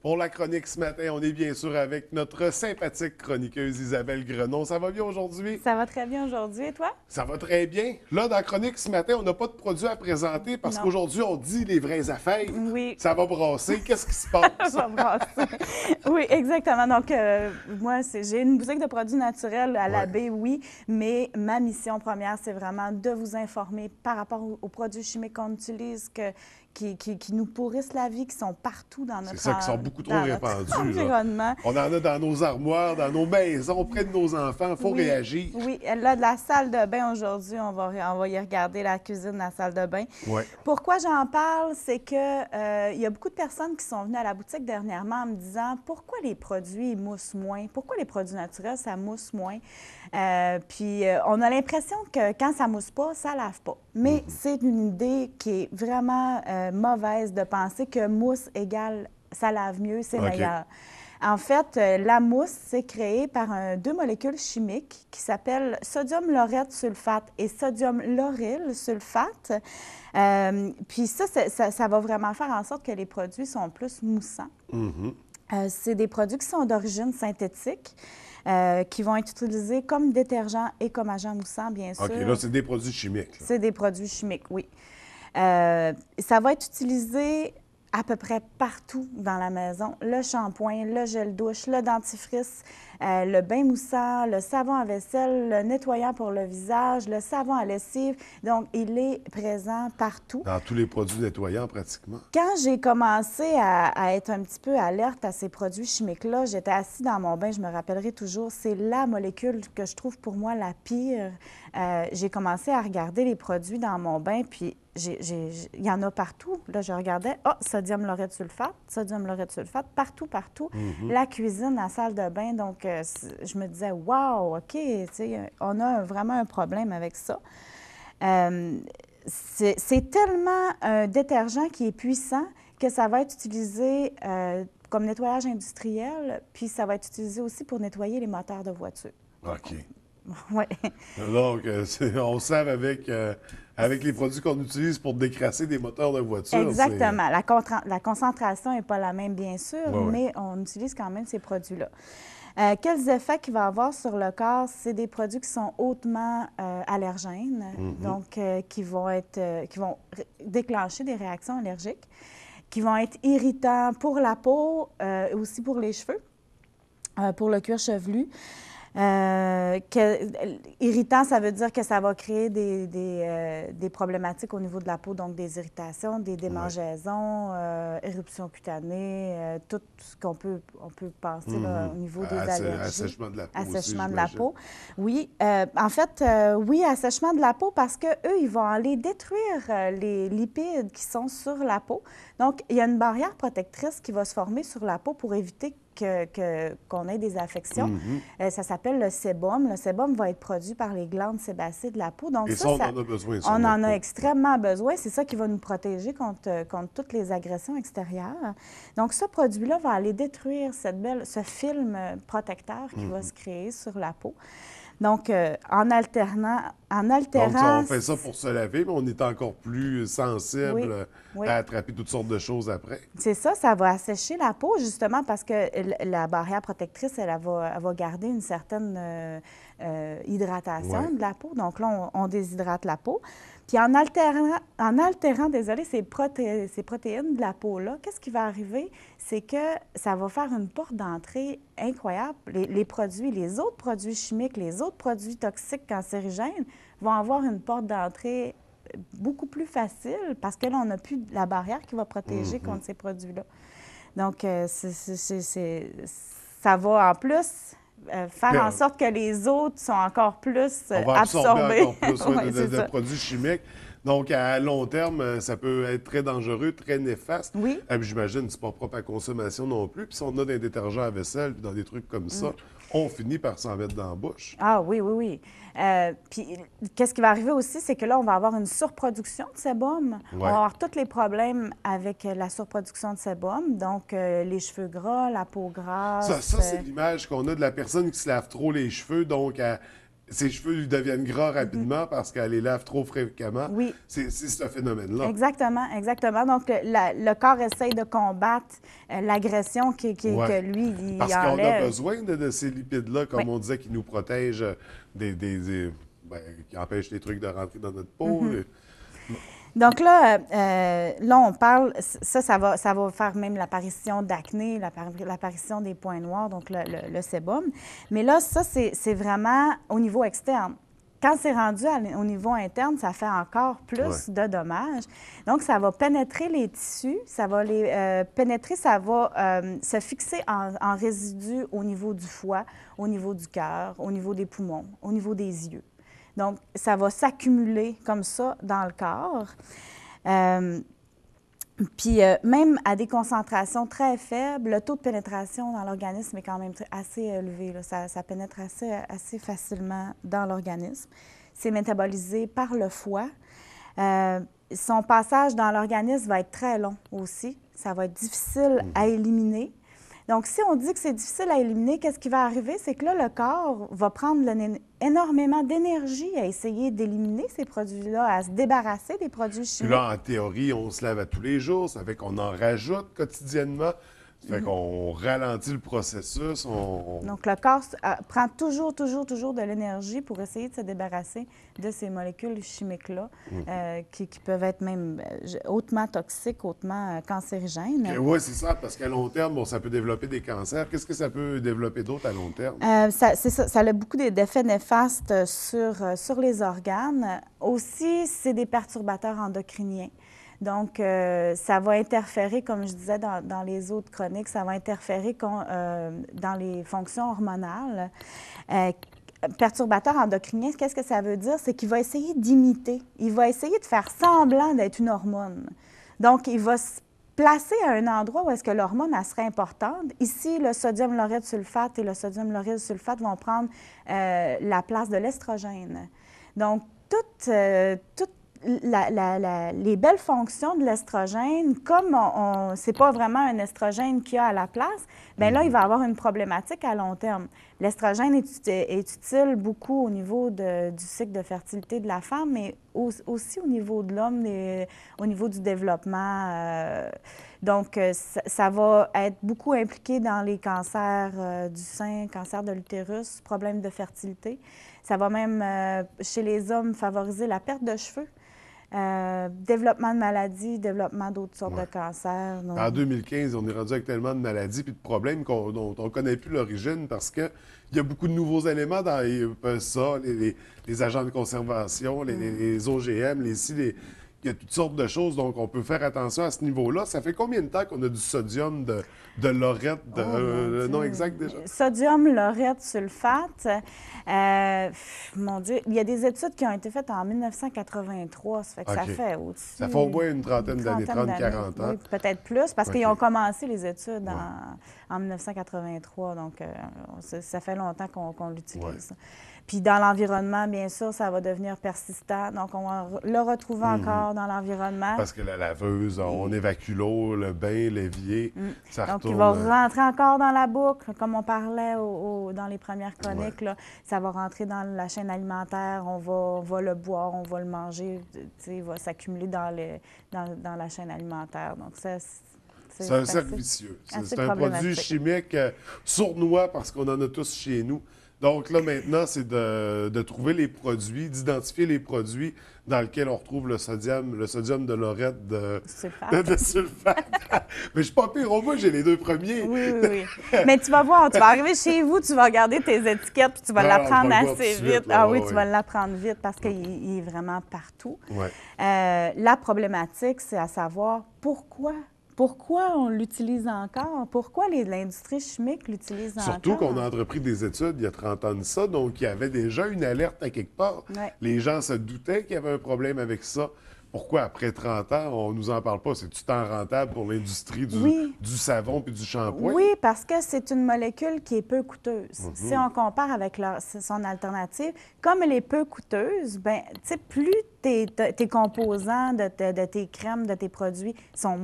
Pour la chronique ce matin, on est bien sûr avec notre sympathique chroniqueuse Isabelle Grenon. Ça va bien aujourd'hui? Ça va très bien aujourd'hui, et toi? Ça va très bien. Là, dans la chronique ce matin, on n'a pas de produit à présenter parce Non. qu'aujourd'hui, on dit les vraies affaires. Oui, Ça va brasser. Qu'est-ce qui se passe? ça va brasser. Oui, exactement. Donc, moi, j'ai une boutique de produits naturels à la Ouais. baie, oui, mais ma mission première, c'est vraiment de vous informer par rapport aux produits chimiques qu'on utilise, qui nous pourrissent la vie, qui sont partout dans C'est notre, ça qui sont beaucoup trop dans notre répandus, là. environnement. On en a dans nos armoires, dans nos maisons, près de nos enfants. Il faut Oui, réagir. oui. Là, de la salle de bain aujourd'hui, on va y regarder la cuisine, la salle de bain. Ouais. Pourquoi j'en parle, c'est que il y a beaucoup de personnes qui sont venues à la boutique dernièrement en me disant pourquoi les produits moussent moins, pourquoi les produits naturels ça mousse moins. Puis on a l'impression que quand ça mousse pas, ça lave pas. Mais c'est une idée qui est vraiment mauvaise de penser que mousse égale ça lave mieux, c'est OK. meilleur. En fait, la mousse, c'est créé par deux molécules chimiques qui s'appellent sodium laureth sulfate et sodium lauryl sulfate. Puis ça va vraiment faire en sorte que les produits sont plus moussants. C'est des produits qui sont d'origine synthétique, qui vont être utilisés comme détergents et comme agents moussants, bien sûr. OK, là, c'est des produits chimiques, là. C'est des produits chimiques, oui. Ça va être utilisé à peu près partout dans la maison. Le shampoing, le gel douche, le dentifrice, le bain moussant, le savon à vaisselle, le nettoyant pour le visage, le savon à lessive. Donc, il est présent partout. Dans tous les produits nettoyants, pratiquement. Quand j'ai commencé à être un petit peu alerte à ces produits chimiques-là, j'étais assise dans mon bain, je me rappellerai toujours, c'est la molécule que je trouve pour moi la pire. J'ai commencé à regarder les produits dans mon bain, puis il y en a partout. Là, je regardais, sodium laureth sulfate, partout, partout. La cuisine, la salle de bain. Donc, je me disais, wow, OK, tu sais, on a vraiment un problème avec ça. C'est tellement un détergent qui est puissant que ça va être utilisé comme nettoyage industriel, puis ça va être utilisé aussi pour nettoyer les moteurs de voiture. OK. Oui. Donc, on sait avec les produits qu'on utilise pour décrasser des moteurs de voiture. Exactement. La concentration n'est pas la même, bien sûr, Ouais, ouais. mais on utilise quand même ces produits-là. Quels effets qu'il va avoir sur le corps? C'est des produits qui sont hautement allergènes, donc qui vont déclencher des réactions allergiques, qui vont être irritants pour la peau, aussi pour les cheveux, pour le cuir chevelu. Irritant, ça veut dire que ça va créer des problématiques au niveau de la peau, donc des irritations, des démangeaisons, éruptions cutanées, tout ce qu'on peut penser là, au niveau des allergies. Assèchement de la peau aussi, Assèchement de la j'imagine. peau. Oui, en fait, oui, assèchement de la peau parce qu'eux, ils vont aller détruire les lipides qui sont sur la peau. Donc, il y a une barrière protectrice qui va se former sur la peau pour éviter qu'on ait des affections. Ça s'appelle le sébum. Le sébum va être produit par les glandes sébacées de la peau. Donc Et ça, on en a besoin sur on notre en a peau. extrêmement besoin. C'est ça qui va nous protéger contre toutes les agressions extérieures. Donc, ce produit-là va aller détruire ce film protecteur qui va se créer sur la peau. Donc, en Donc, altérant... on fait ça pour se laver, mais on est encore plus sensible Oui, oui. à attraper toutes sortes de choses après. C'est ça, ça va assécher la peau, justement, parce que la barrière protectrice, elle va garder une certaine hydratation Ouais. de la peau. Donc là, on déshydrate la peau. Puis en altérant, désolé, ces protéines de la peau-là, qu'est-ce qui va arriver? C'est que ça va faire une porte d'entrée incroyable. Les autres produits chimiques, les autres produits toxiques cancérigènes vont avoir une porte d'entrée beaucoup plus facile parce que là, on n'a plus la barrière qui va protéger contre ces produits-là. Donc, ça va en plus faire en sorte que les autres sont encore plus On va absorber absorbés. encore plus ouais, Oui, c'est de ça. produits chimiques. Donc, à long terme, ça peut être très dangereux, très néfaste. Oui. Puis j'imagine que c'est pas propre à consommation non plus. Puis si on a des détergents à vaisselle, puis dans des trucs comme ça, on finit par s'en mettre dans la bouche. Ah oui, oui, oui. Puis, qu'est-ce qui va arriver aussi, c'est que là, on va avoir une surproduction de sébum. On va avoir tous les problèmes avec la surproduction de sébum, donc les cheveux gras, la peau grasse. Ça c'est l'image qu'on a de la personne qui se lave trop les cheveux. Donc, ses cheveux lui deviennent gras rapidement parce qu'elle les lave trop fréquemment. Oui. C'est ce phénomène-là. Exactement, exactement. Donc, le corps essaye de combattre l'agression que lui, il Parce qu'on a enlève. besoin de ces lipides-là, comme Oui. on disait, qui nous protègent ben, qui empêchent les trucs de rentrer dans notre peau. Donc là, on parle, ça va faire même l'apparition d'acné, l'apparition des points noirs, donc le sébum. Mais là, ça, c'est vraiment au niveau externe. Quand c'est rendu au niveau interne, ça fait encore plus de dommages. Donc, ça va pénétrer les tissus, ça va les pénétrer, ça va se fixer en résidus au niveau du foie, au niveau du cœur, au niveau des poumons, au niveau des yeux. Donc, ça va s'accumuler comme ça dans le corps. Puis, même à des concentrations très faibles, le taux de pénétration dans l'organisme est quand même assez élevé. Là. Ça pénètre assez facilement dans l'organisme. C'est métabolisé par le foie. Son passage dans l'organisme va être très long aussi. Ça va être difficile à éliminer. Donc, si on dit que c'est difficile à éliminer, qu'est-ce qui va arriver? C'est que là, le corps va prendre énormément d'énergie à essayer d'éliminer ces produits-là, à se débarrasser des produits Puis chimiques. là, en théorie, on se lave à tous les jours. Ça fait qu'on en rajoute quotidiennement. Ça fait qu'on ralentit le processus. Donc, le corps prend toujours de l'énergie pour essayer de se débarrasser de ces molécules chimiques-là qui peuvent être même hautement toxiques, hautement cancérigènes. Oui, c'est ça, parce qu'à long terme, bon, ça peut développer des cancers. Qu'est-ce que ça peut développer d'autre à long terme? C'est ça, ça a beaucoup d'effets néfastes sur les organes. Aussi, c'est des perturbateurs endocriniens. Donc, ça va interférer, comme je disais dans les autres chroniques, ça va interférer dans les fonctions hormonales. Perturbateur endocrinien, qu'est-ce que ça veut dire? C'est qu'il va essayer d'imiter. Il va essayer de faire semblant d'être une hormone. Donc, il va se placer à un endroit où est-ce que l'hormone elle serait importante. Ici, le sodium laureth sulfate et le sodium laureth sulfate vont prendre la place de l'estrogène. Donc, toutes les belles fonctions de l'estrogène, comme c'est pas vraiment un estrogène qu'il y a à la place, bien là, il va avoir une problématique à long terme. L'estrogène est utile beaucoup au niveau du cycle de fertilité de la femme, mais aussi au niveau de l'homme, au niveau du développement. Donc, ça va être beaucoup impliqué dans les cancers du sein, cancer de l'utérus, problèmes de fertilité. Ça va même, chez les hommes, favoriser la perte de cheveux. Développement de maladies, développement d'autres sortes de cancers. Donc... En 2015, on est rendu avec tellement de maladies et de problèmes dont on ne connaît plus l'origine parce qu'il y a beaucoup de nouveaux éléments dans ça, les agents de conservation, les OGM, il y a toutes sortes de choses, donc on peut faire attention à ce niveau-là. Ça fait combien de temps qu'on a du sodium de laureth, le nom exact déjà? Sodium laureth sulfate, mon Dieu, il y a des études qui ont été faites en 1983, ça fait que ça fait au-dessus... Ça fait au moins une trentaine d'années, 30-40 ans. Oui, peut-être plus, parce qu'ils ont commencé les études en 1983, donc ça fait longtemps qu'on l'utilise. Puis dans l'environnement, bien sûr, ça va devenir persistant. Donc, on va le retrouver encore dans l'environnement. Parce que la laveuse, on évacue l'eau, le bain, l'évier, ça donc, retourne... il va rentrer encore dans la boucle, comme on parlait dans les premières chroniques. Là, ça va rentrer dans la chaîne alimentaire, on va le boire, on va le manger, il va s'accumuler dans la chaîne alimentaire. Donc, ça... C'est un cercle vicieux. C'est un produit chimique sournois parce qu'on en a tous chez nous. Donc là, maintenant, c'est de trouver les produits, d'identifier les produits dans lesquels on retrouve le sodium de laureth de sulfate. Mais je suis pas pire. Au moins, j'ai les deux premiers. Oui. Mais tu vas voir, tu vas arriver chez vous, tu vas regarder tes étiquettes, puis tu vas l'apprendre assez vite. Tu vas l'apprendre vite parce qu'il est vraiment partout. La problématique, c'est à savoir pourquoi on l'utilise encore? Pourquoi l'industrie chimique l'utilise encore? Surtout qu'on a entrepris des études il y a 30 ans de ça, donc il y avait déjà une alerte à quelque part. Les gens se doutaient qu'il y avait un problème avec ça. Pourquoi, après 30 ans, on nous en parle pas? C'est-tu tant rentable pour l'industrie du savon puis du shampoing? Oui, parce que c'est une molécule qui est peu coûteuse. Si on compare avec son alternative, comme elle est peu coûteuse, bien, tu sais, plus tes composants de tes crèmes, de tes produits sont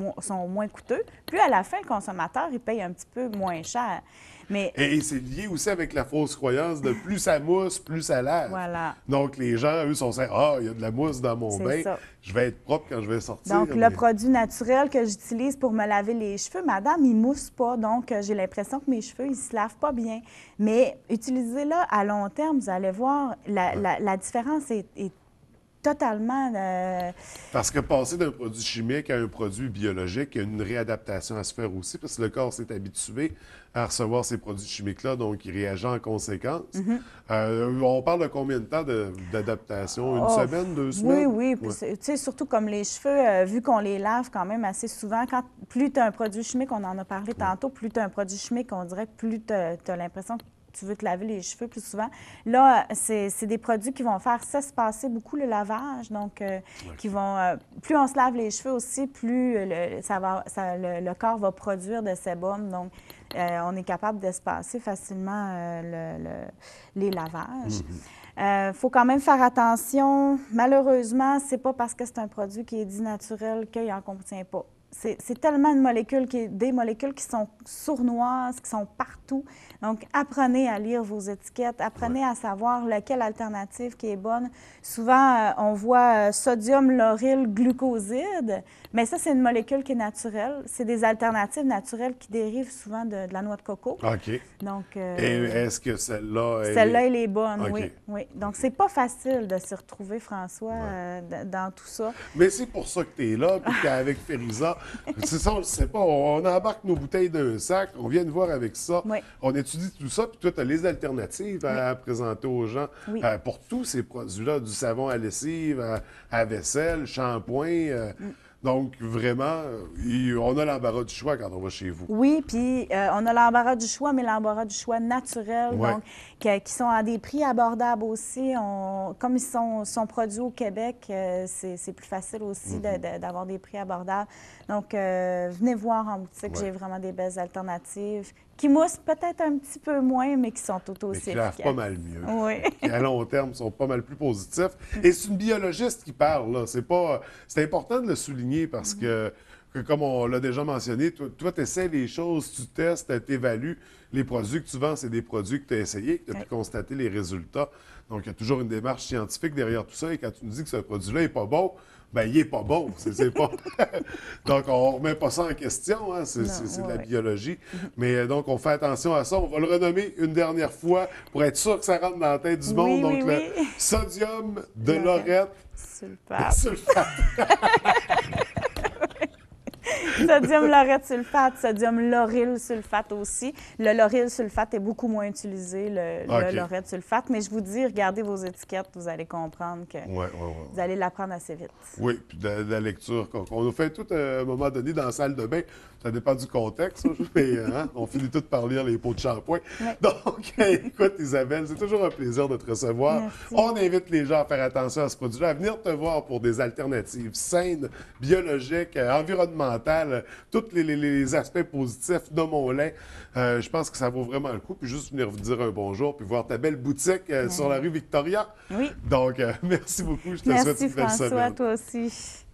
moins coûteux. Puis à la fin, le consommateur, il paye un petit peu moins cher. Mais Et c'est lié aussi avec la fausse croyance de plus ça mousse, plus ça lave. voilà. Donc, les gens, eux, sont sûrs, ah, il y a de la mousse dans mon C'est bain, ça. je vais être propre quand je vais sortir. Donc, le produit naturel que j'utilise pour me laver les cheveux, madame, il mousse pas. Donc, j'ai l'impression que mes cheveux, ils se lavent pas bien. Mais utilisez-le à long terme, vous allez voir, la différence est totalement... Parce que passer d'un produit chimique à un produit biologique, il y a une réadaptation à se faire aussi, parce que le corps s'est habitué à recevoir ces produits chimiques-là, donc il réagit en conséquence. On parle de combien de temps d'adaptation? Une semaine, 2 semaines? Oui, oui. Puis, tu sais, surtout comme les cheveux, vu qu'on les lave quand même assez souvent, plus tu as un produit chimique, on en a parlé tantôt, plus tu as un produit chimique, on dirait que plus tu as l'impression que tu veux te laver les cheveux plus souvent. Là, c'est des produits qui vont faire s'espacer beaucoup le lavage. Donc, qui vont... plus on se lave les cheveux aussi, plus le corps va produire de sébum. Donc, on est capable d'espacer facilement les lavages. Il faut quand même faire attention. Malheureusement, c'est pas parce que c'est un produit qui est dit naturel qu'il n'en contient pas. C'est tellement des molécules qui sont sournoises, qui sont partout. Donc, apprenez à lire vos étiquettes, apprenez à savoir laquelle alternative qui est bonne. Souvent, on voit sodium lauryl glucoside, mais ça, c'est une molécule qui est naturelle. C'est des alternatives naturelles qui dérivent souvent de la noix de coco. OK. Donc, Et est-ce que celle-là... celle-là, elle est bonne, OK. oui. Donc, c'est pas facile de s'y retrouver, François, dans tout ça. Mais c'est pour ça que tu es là, puis qu'avec Fériza, c'est ça, on le sait pas. On embarque nos bouteilles d'un sac, on vient de voir avec ça. Oui. On étudie tout ça, puis toi, tu as les alternatives à présenter aux gens pour tous ces produits-là, du savon à lessive, à vaisselle, shampoing. Donc, vraiment, on a l'embarras du choix quand on va chez vous. Oui, puis on a l'embarras du choix, mais l'embarras du choix naturel, donc qui sont à des prix abordables aussi. Comme ils sont produits au Québec, c'est plus facile aussi d'avoir des prix abordables. Donc, venez voir en boutique, j'ai vraiment des belles alternatives qui moussent peut-être un petit peu moins, mais qui sont tout aussi efficaces. Qui lavent pas mal mieux. Oui. Qui, à long terme, sont pas mal plus positifs. Et c'est une biologiste qui parle, là. C'est important de le souligner parce que comme on l'a déjà mentionné, toi tu essaies les choses, tu testes, tu évalues. Les produits que tu vends, c'est des produits que tu as essayés, que tu as pu constater les résultats. Donc, il y a toujours une démarche scientifique derrière tout ça. Et quand tu nous dis que ce produit-là n'est pas bon, bien, il n'est pas bon. C'est pas... Donc, on ne remet pas ça en question. Hein? C'est de la biologie. Mais donc, on fait attention à ça. On va le renommer une dernière fois pour être sûr que ça rentre dans la tête du monde. Donc, le sodium de laurette sulfate. Sodium laurette sulfate, sodium lauryl sulfate aussi. Le lauryl sulfate est beaucoup moins utilisé, le laurette sulfate. Mais je vous dis, regardez vos étiquettes, vous allez comprendre que vous allez l'apprendre assez vite. Oui, puis de la lecture qu'on a fait tout à un moment donné dans la salle de bain. Ça dépend du contexte, mais on finit tout par lire les pots de shampoing. Donc, écoute, Isabelle, c'est toujours un plaisir de te recevoir. Merci. On invite les gens à faire attention à ce produit-là, à venir te voir pour des alternatives saines, biologiques, environnementales, tous les aspects positifs, nommons-les. Je pense que ça vaut vraiment le coup. Puis juste venir vous dire un bonjour, puis voir ta belle boutique sur la rue Victoria. Oui. Donc, merci beaucoup. Je te souhaite une belle semaine. Merci François, toi aussi.